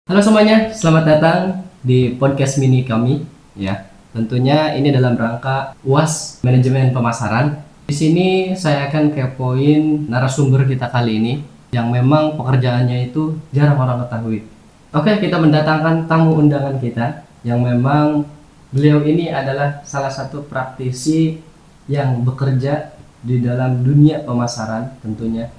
Halo semuanya, selamat datang di podcast mini kami ya. Tentunya ini dalam rangka UAS Manajemen Pemasaran. Di sini saya akan kepoin narasumber kita kali ini yang memang pekerjaannya itu jarang orang ketahui. Oke, kita mendatangkan tamu undangan kita yang memang beliau ini adalah salah satu praktisi yang bekerja di dalam dunia pemasaran tentunya.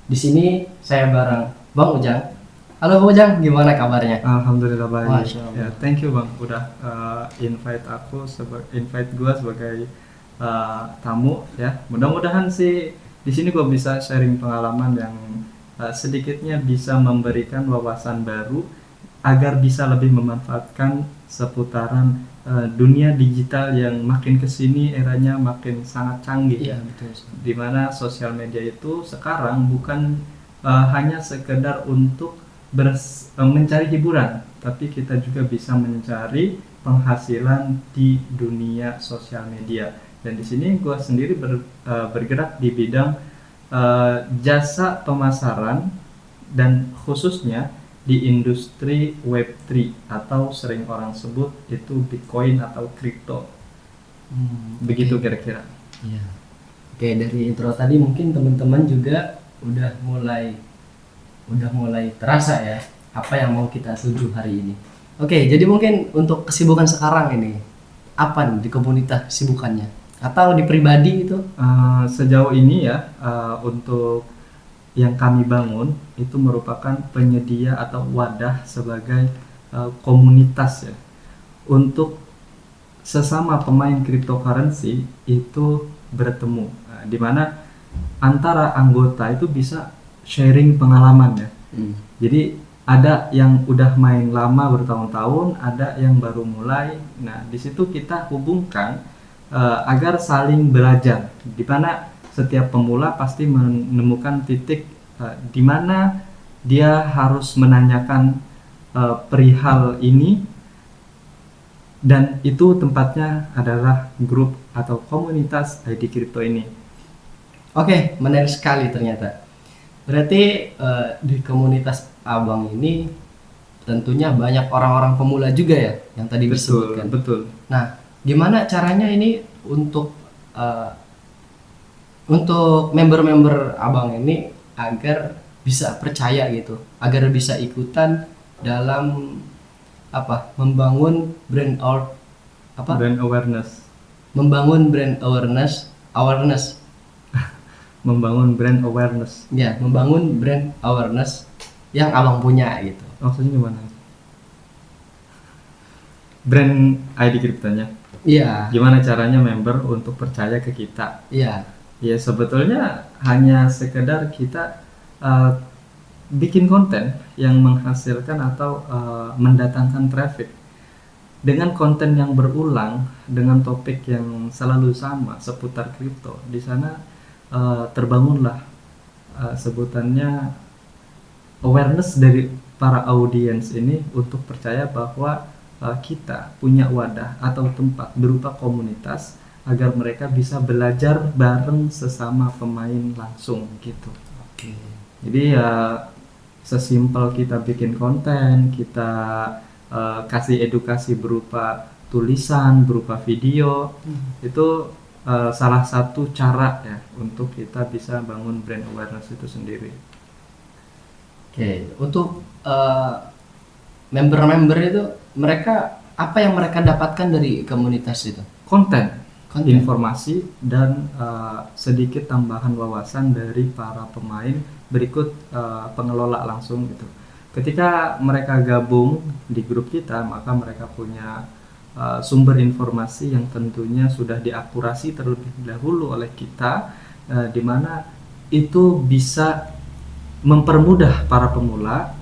Di sini saya bareng Bang Ujang. Halo Bang Ujang, gimana kabarnya? Alhamdulillah baik. Masya Allah. Ya, thank you Bang udah invite gua sebagai tamu ya. Mudah-mudahan sih di sini gua bisa sharing pengalaman yang sedikitnya bisa memberikan wawasan baru agar bisa lebih memanfaatkan seputaran dunia digital yang makin kesini eranya makin sangat canggih Iya ya. betul. Dimana sosial media itu sekarang bukan hanya sekedar untuk mencari hiburan, tapi kita juga bisa mencari penghasilan di dunia sosial media. Dan di sini gue sendiri bergerak di bidang jasa pemasaran dan khususnya di industri Web3 atau sering orang sebut itu Bitcoin atau kripto. Begitu Oke. kira-kira. Iya. Oke, dari intro tadi mungkin teman-teman juga udah mulai terasa ya apa yang mau kita tuju hari ini. Oke, jadi mungkin untuk kesibukan sekarang ini apa nih di komunitas kesibukannya atau di pribadi itu? Sejauh ini ya untuk yang kami bangun itu merupakan penyedia atau wadah sebagai komunitas ya untuk sesama pemain cryptocurrency itu bertemu. Di mana antara anggota itu bisa sharing pengalaman ya. Jadi ada yang udah main lama bertahun-tahun, ada yang baru mulai. Nah, di situ kita hubungkan agar saling belajar. Di mana setiap pemula pasti menemukan titik di mana dia harus menanyakan perihal ini, dan itu tempatnya adalah grup atau komunitas ID Crypto ini. Oke, menarik sekali ternyata. Berarti di komunitas Abang ini tentunya banyak orang-orang pemula juga ya yang tadi disebutkan. Betul. Nah, gimana caranya ini uh, untuk member-member Abang ini agar bisa percaya gitu, agar bisa ikutan dalam membangun Brand awareness. membangun brand awareness Membangun brand awareness. ya, membangun brand awareness yang Abang punya gitu. Maksudnya gimana? Brand ID kriptonya. Iya. Gimana caranya member untuk percaya ke kita? Iya. Ya sebetulnya hanya sekedar kita bikin konten yang menghasilkan atau mendatangkan traffic dengan konten yang berulang dengan topik yang selalu sama seputar kripto. Di sana terbangunlah sebutannya awareness dari para audiens ini untuk percaya bahwa kita punya wadah atau tempat berupa komunitas agar mereka bisa belajar bareng sesama pemain langsung gitu. Oke. Jadi ya sesimpel kita bikin konten, kita kasih edukasi berupa tulisan, berupa video, itu salah satu cara ya untuk kita bisa bangun brand awareness itu sendiri. Oke, untuk member-member itu mereka apa yang mereka dapatkan dari komunitas itu? Konten. Konten. Informasi dan sedikit tambahan wawasan dari para pemain berikut pengelola langsung gitu. Ketika mereka gabung di grup kita, maka mereka punya sumber informasi yang tentunya sudah diakurasi terlebih dahulu oleh kita, di mana itu bisa mempermudah para pemula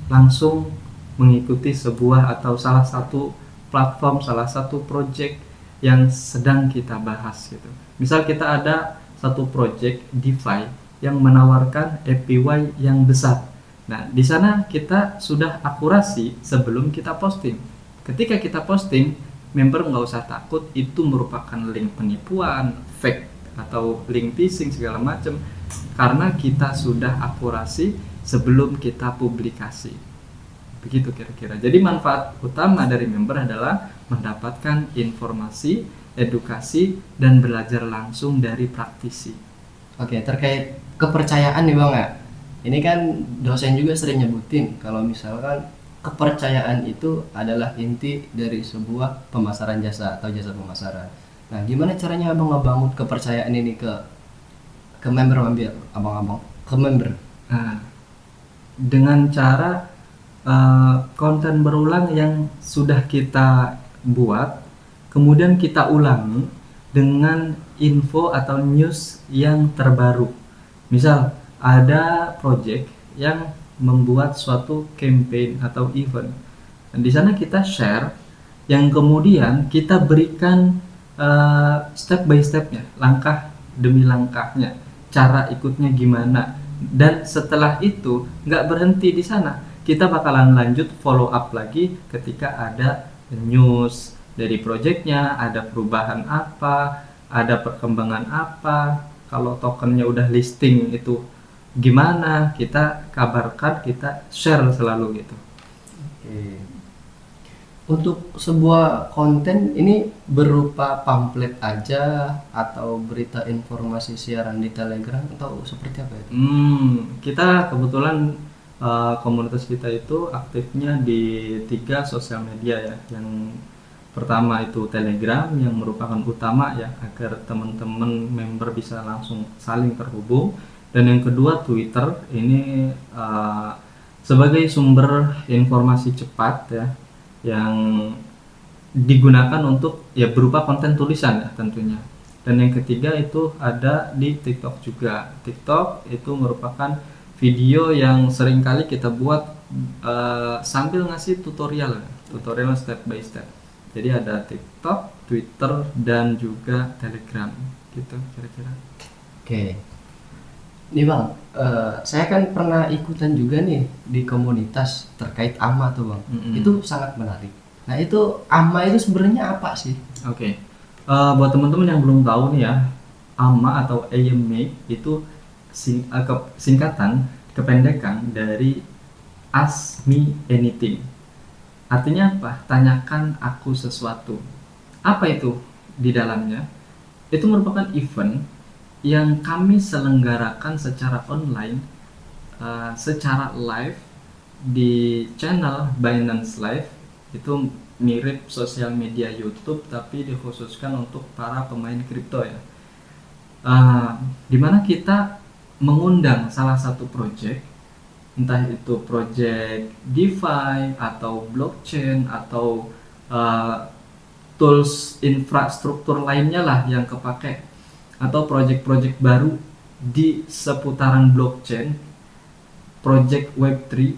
langsung mengikuti sebuah atau salah satu platform, salah satu project yang sedang kita bahas gitu. Misal kita ada satu project DeFi yang menawarkan APY yang besar. Nah, di sana kita sudah akurasi sebelum kita posting. Ketika kita posting, member nggak usah takut itu merupakan link penipuan, fake atau link phishing segala macam, karena kita sudah akurasi sebelum kita publikasi. Begitu kira-kira. Jadi manfaat utama dari member adalah mendapatkan informasi, edukasi, dan belajar langsung dari praktisi. Oke, terkait kepercayaan nih Bang ya. Ini kan dosen juga sering nyebutin kalau misalkan kepercayaan itu adalah inti dari sebuah pemasaran jasa atau jasa pemasaran. Nah, gimana caranya Abang ngebangun kepercayaan ini ke member abang-abang ke member? Nah, dengan cara konten berulang yang sudah kita buat, kemudian kita ulangi dengan info atau news yang terbaru. Misal ada project yang membuat suatu campaign atau event, dan di sana kita share, yang kemudian kita berikan step by stepnya, langkah demi langkahnya, cara ikutnya gimana. Dan setelah itu nggak berhenti di sana, kita bakalan lanjut follow up lagi ketika ada news dari projectnya, ada perubahan apa, ada perkembangan apa. Kalau tokennya udah listing itu gimana, kita kabarkan, kita share selalu gitu. Oke. Untuk sebuah konten ini berupa pamflet aja atau berita informasi siaran di Telegram atau seperti apa itu? Kita kebetulan komunitas kita itu aktifnya di 3 sosial media ya. Yang pertama itu Telegram yang merupakan utama ya, agar teman-teman member bisa langsung saling terhubung. Dan yang kedua Twitter, ini sebagai sumber informasi cepat ya, yang digunakan untuk ya berupa konten tulisan ya tentunya. Dan yang ketiga itu ada di TikTok juga. TikTok itu merupakan video yang seringkali kita buat sambil ngasih tutorial step by step. Jadi ada TikTok, Twitter, dan juga Telegram gitu kira-kira. Oke. Nih Bang, saya kan pernah ikutan juga nih di komunitas terkait AMA tuh Bang. Itu sangat menarik. Nah itu AMA itu sebenarnya apa sih? Oke. Buat teman-teman yang belum tahu nih ya, AMA atau AMA itu singkatan kependekan dari Ask Me Anything. Artinya apa? Tanyakan aku sesuatu. Apa itu di dalamnya? Itu merupakan event yang kami selenggarakan secara online, secara live di channel Binance Live. Itu mirip sosial media YouTube tapi dikhususkan untuk para pemain kripto ya. Dimana kita mengundang salah satu project, entah itu project DeFi atau blockchain atau tools infrastruktur lainnya lah yang kepake, atau project-project baru di seputaran blockchain, project Web3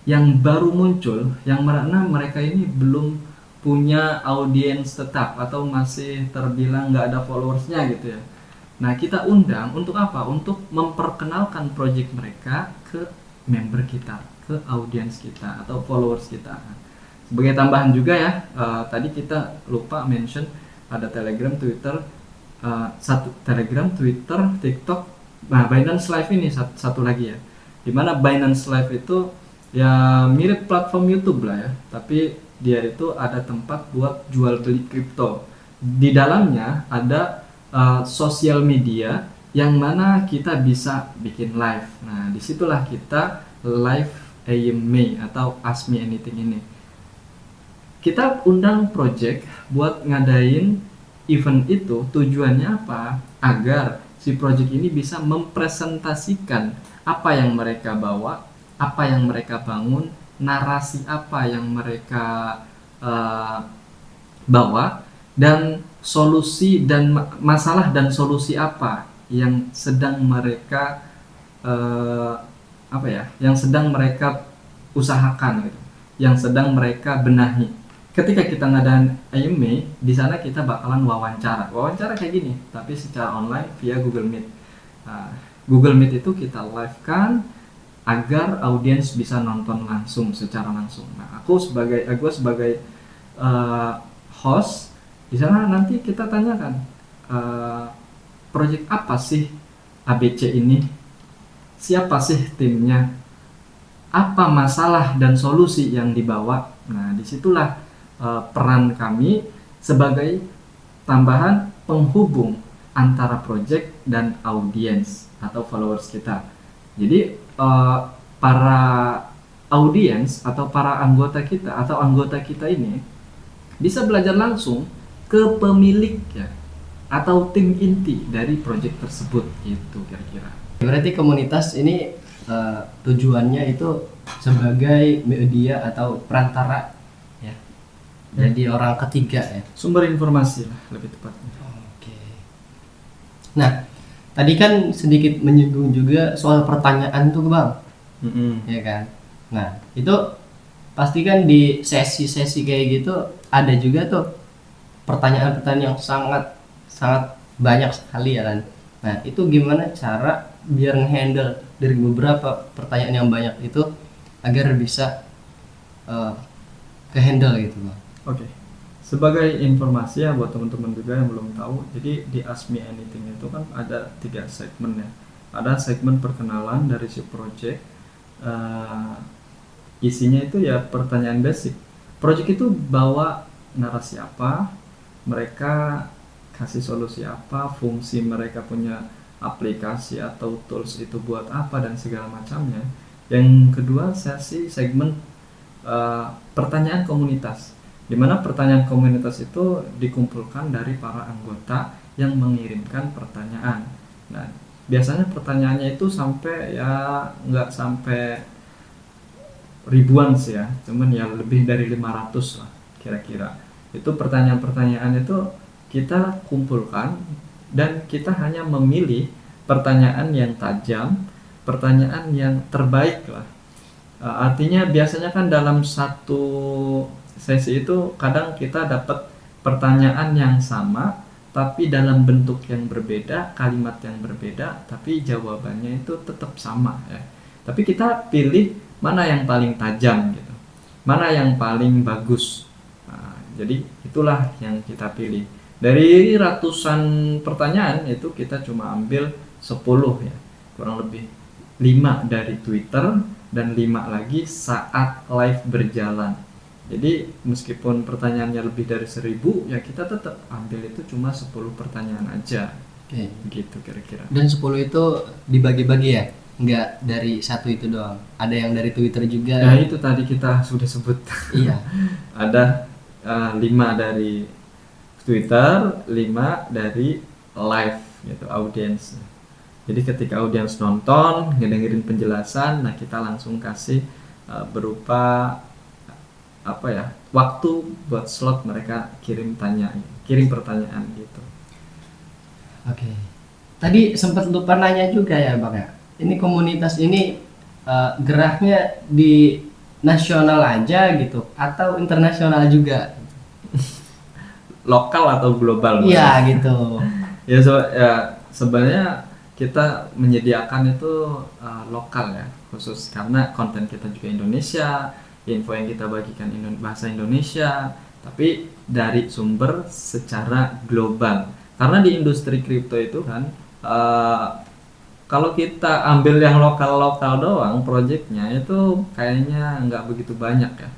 yang baru muncul, yang mana mereka ini belum punya audiens tetap atau masih terbilang nggak ada followersnya gitu ya. Nah kita undang untuk apa? Untuk memperkenalkan project mereka ke member kita, ke audiens kita atau followers kita. Sebagai tambahan juga ya, tadi kita lupa mention ada Telegram, Twitter, Telegram, Twitter, TikTok. Nah Binance Live ini satu lagi ya, dimana Binance Live itu ya mirip platform YouTube lah ya, tapi dia itu ada tempat buat jual beli kripto. Di dalamnya ada sosial media yang mana kita bisa bikin live. Nah disitulah kita live AMA atau Ask Me Anything ini. Kita undang project buat ngadain event itu. Tujuannya apa? Agar si project ini bisa mempresentasikan apa yang mereka bawa, apa yang mereka bangun, narasi apa yang mereka bawa, dan solusi dan masalah dan solusi apa yang sedang mereka yang sedang mereka usahakan gitu, yang sedang mereka benahi. Ketika kita ngadain AMA, di sana kita bakalan wawancara kayak gini, tapi secara online via Google Meet. Google Meet itu kita live kan agar audiens bisa nonton langsung, secara langsung. Nah, aku sebagai host di sana nanti kita tanyakan project apa sih ABC ini, siapa sih timnya, apa masalah dan solusi yang dibawa. Nah, disitulah peran kami sebagai tambahan penghubung antara project dan audiens atau followers kita. Jadi para audiens atau para anggota kita atau anggota kita ini bisa belajar langsung ke pemilik ya atau tim inti dari project tersebut, itu kira-kira. Berarti komunitas ini tujuannya itu sebagai media atau perantara ya. Jadi orang ketiga ya. Sumber informasi lah lebih tepatnya. Oke. Nah, tadi kan sedikit menyinggung juga soal pertanyaan tuh Bang, ya kan. Nah, itu pasti kan di sesi-sesi kayak gitu ada juga tuh pertanyaan-pertanyaan yang sangat banyak sekali ya kan. Nah, itu gimana cara biar nge-handle dari beberapa pertanyaan yang banyak itu agar bisa ke-handle gitu Bang. Oke. Sebagai informasi ya buat teman-teman juga yang belum tahu, jadi di Ask Me Anything itu kan ada 3 segmen ya. Ada segmen perkenalan dari si project, isinya itu ya pertanyaan basic. Project itu bawa narasi apa, mereka kasih solusi apa, fungsi mereka punya aplikasi atau tools itu buat apa dan segala macamnya. Yang kedua segmen pertanyaan komunitas, di mana pertanyaan komunitas itu dikumpulkan dari para anggota yang mengirimkan pertanyaan. Nah, biasanya pertanyaannya itu sampai ya nggak sampai ribuan sih ya, cuman ya lebih dari 500 lah kira-kira. Itu pertanyaan-pertanyaan itu kita kumpulkan dan kita hanya memilih pertanyaan yang tajam, pertanyaan yang terbaik lah. Artinya biasanya kan dalam satu sesi itu kadang kita dapat pertanyaan yang sama tapi dalam bentuk yang berbeda, kalimat yang berbeda, tapi jawabannya itu tetap sama ya. Tapi kita pilih mana yang paling tajam gitu, mana yang paling bagus. Nah, jadi itulah yang kita pilih. Dari ratusan pertanyaan itu kita cuma ambil 10 ya, kurang lebih 5 dari Twitter dan 5 lagi saat live berjalan. Jadi meskipun pertanyaannya lebih dari 1000 ya kita tetap ambil itu cuma 10 pertanyaan aja. Oke. Gitu kira-kira. Dan 10 itu dibagi-bagi ya? Enggak dari satu itu doang. Ada yang dari Twitter juga. Nah, itu tadi kita sudah sebut. Iya. Ada 5 dari Twitter, 5 dari live gitu, audiens. Jadi ketika audiens nonton, ngedengerin penjelasan, nah kita langsung kasih berupa apa ya, waktu buat slot mereka kirim pertanyaan gitu. Oke. Tadi sempat lupa nanya juga ya Bang ya. Ini komunitas ini geraknya di nasional aja gitu atau internasional juga? Lokal atau global? Iya gitu. Ya, sebenarnya kita menyediakan itu lokal ya, khusus karena konten kita juga Indonesia, info yang kita bagikan bahasa Indonesia, tapi dari sumber secara global. Karena di industri kripto itu kan kalau kita ambil yang lokal doang projectnya itu kayaknya nggak begitu banyak ya.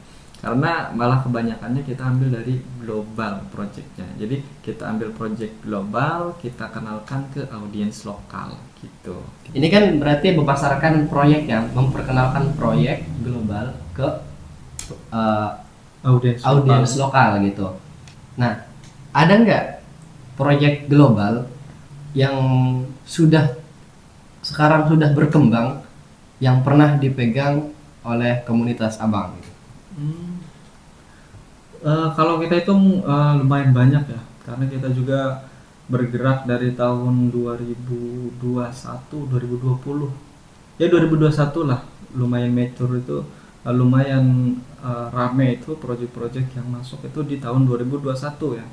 Karena malah kebanyakannya kita ambil dari global projectnya. Jadi kita ambil project global, kita kenalkan ke audiens lokal gitu. Ini kan berarti memasarkan proyek ya, memperkenalkan proyek global ke audiens lokal gitu. Nah, ada nggak proyek global yang sekarang sudah berkembang yang pernah dipegang oleh komunitas Abang gitu? Kalau kita hitung lumayan banyak ya, karena kita juga bergerak dari tahun 2021, 2020 ya 2021 lah, lumayan mature itu, lumayan rame itu project-project yang masuk itu di tahun 2021 ya,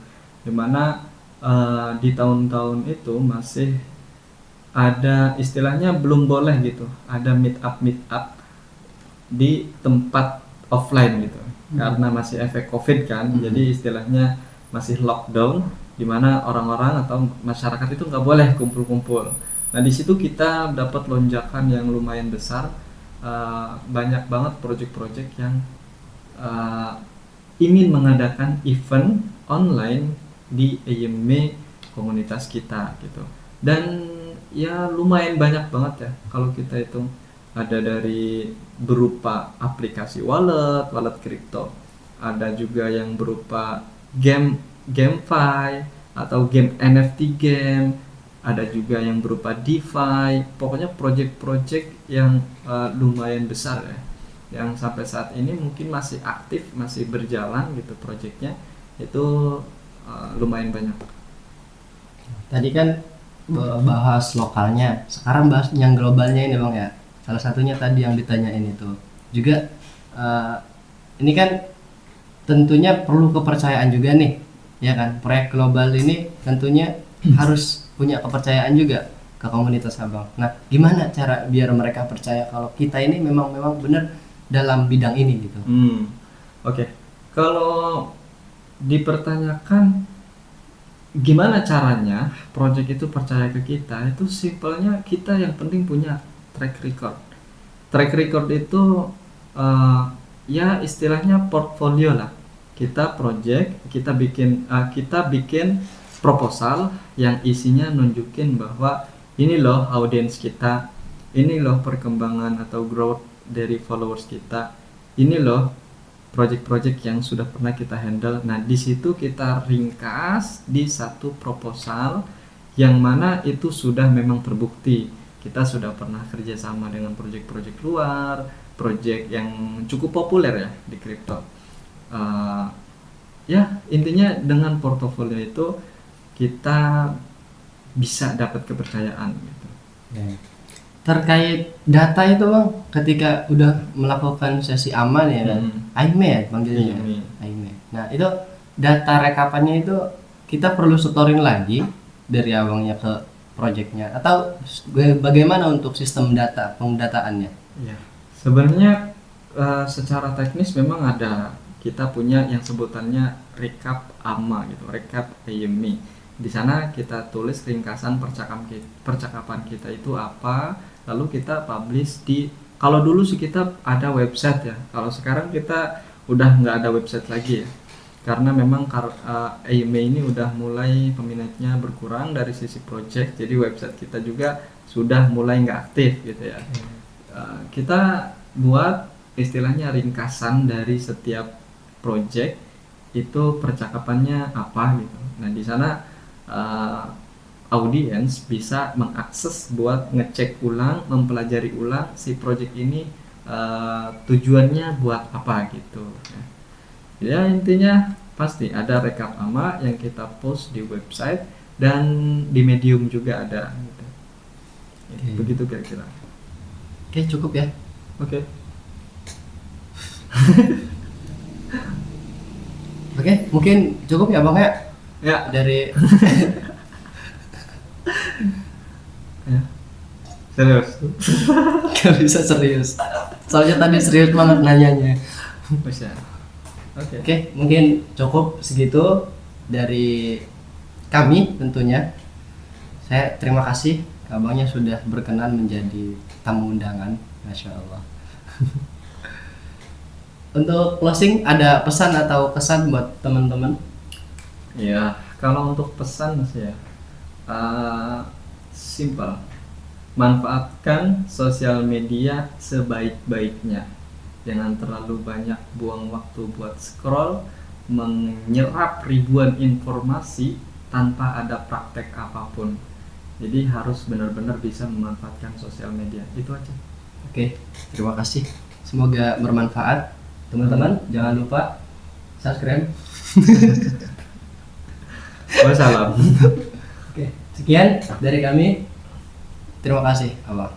dimana di tahun-tahun itu masih ada istilahnya belum boleh gitu, ada meet up di tempat offline gitu. Karena masih efek COVID kan, jadi istilahnya masih lockdown, di mana orang-orang atau masyarakat itu nggak boleh kumpul-kumpul. Nah di situ kita dapat lonjakan yang lumayan besar, banyak banget project-project yang uh, ingin mengadakan event online di AME komunitas kita gitu. Dan ya lumayan banyak banget ya kalau kita hitung, ada dari berupa aplikasi wallet kripto, ada juga yang berupa GameFi atau game NFT game, ada juga yang berupa DeFi, pokoknya project-project yang lumayan besar ya, yang sampai saat ini mungkin masih aktif, masih berjalan gitu projectnya, itu lumayan banyak. Tadi kan bahas lokalnya, sekarang bahas yang globalnya ini Bang ya. Salah satunya tadi yang ditanyain itu juga, ini kan tentunya perlu kepercayaan juga nih, ya kan? Proyek global ini tentunya harus punya kepercayaan juga ke komunitas Abang. Nah, gimana cara biar mereka percaya kalau kita ini memang benar dalam bidang ini gitu? Oke. Kalau dipertanyakan gimana caranya project itu percaya ke kita, itu simpelnya kita yang penting punya track record. Track record itu ya istilahnya portfolio lah. Kita project, kita bikin proposal yang isinya nunjukin bahwa ini loh audiens kita, ini loh perkembangan atau growth dari followers kita, ini loh project-project yang sudah pernah kita handle. Nah, di situ kita ringkas di satu proposal yang mana itu sudah memang terbukti. Kita sudah pernah kerjasama dengan project-project luar, project yang cukup populer ya di kripto. Ya intinya dengan portofolio itu kita bisa dapat kepercayaan gitu. Terkait data itu Bang, ketika udah melakukan sesi aman ya kan, AIME ya panggilnya. AIME. Nah itu data rekapannya itu kita perlu setorin lagi dari abangnya ke projectnya, atau bagaimana untuk sistem data pengdataannya? Ya, sebenarnya secara teknis memang ada, kita punya yang sebutannya recap AMA gitu, recap AME. Di sana kita tulis ringkasan percakapan kita itu apa, lalu kita publish di, kalau dulu sih kita ada website ya, kalau sekarang kita udah nggak ada website lagi ya, karena memang AME ini udah mulai peminatnya berkurang dari sisi project, jadi website kita juga sudah mulai nggak aktif gitu ya. Kita buat istilahnya ringkasan dari setiap project itu percakapannya apa gitu. Nah di sana audiens bisa mengakses buat ngecek ulang, mempelajari ulang si project ini tujuannya buat apa gitu. Ya intinya pasti ada rekap AMA yang kita post di website dan di Medium juga ada gitu. Begitu kira-kira. Oke, cukup ya. Oke. Oke, mungkin cukup ya Bang ya. Ya. Dari ya. Serius. Gak bisa serius. Soalnya tadi serius banget nanyanya. Bisa. Oke. Oke, mungkin cukup segitu dari kami tentunya. Saya terima kasih abangnya sudah berkenan menjadi tamu undangan. Masya Allah. Untuk closing ada pesan atau kesan buat teman-teman? Ya, kalau untuk pesan sih ya, simple. Manfaatkan sosial media sebaik-baiknya. Jangan terlalu banyak buang waktu buat scroll, menyerap ribuan informasi tanpa ada praktek apapun. Jadi harus benar-benar bisa memanfaatkan sosial media. Itu aja. Oke, terima kasih. Semoga bermanfaat. Teman-teman, jangan lupa subscribe. Wassalam. Oke, sekian dari kami. Terima kasih, Abang.